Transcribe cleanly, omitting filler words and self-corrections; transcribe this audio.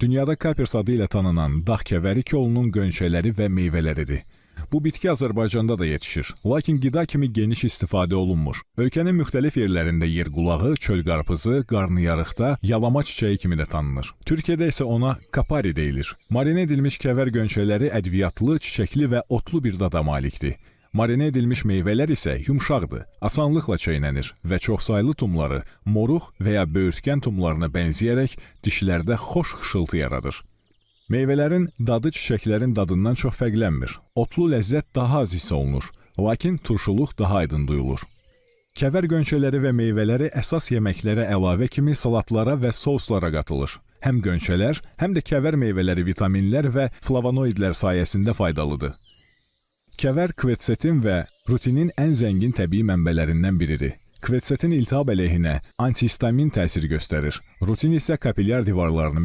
Dünyada kapers adı ilə tanınan dağ kəvəri kolunun gönçələri və meyvələridir. Bu bitki Azərbaycanda da yetişir, lakin qida kimi geniş istifadə olunmur. Ölkənin müxtəlif yerlərində yer qulağı, çöl qarpızı, qarnıyarıqda yalama çiçəyi kimi də tanınır. Türkiyədə isə ona kapari deyilir. Marinə edilmiş kəvər gönçələri ədviyyatlı, çiçəkli və otlu bir dada malikdir. Marinə edilmiş meyvələr isə yumşaqdır, asanlıqla çeynənir və çoxsaylı tumları moruq və ya böyürtkən tumlarına bənzəyərək dişlərdə xoş xışıltı yaradır. Meyvələrin dadı çiçəklərin dadından çox fərqlənmir. Otlu ləzzət daha az hiss olunur, lakin turşuluq daha aydın duyulur. Kəvər gönçələri və meyvələri əsas yeməklərə əlavə kimi salatlara və soslara qatılır. Həm gönçələr, həm də kəvər meyvələri vitaminlər və flavonoidlər sayəsində faydalıdır. Kəvər kvetsetin və rutinin ən zəngin təbii mənbələrindən biridir. Kvetsetin iltihab əleyhinə antihistamin təsiri göstərir. Rutin isə kapilyar divarlarını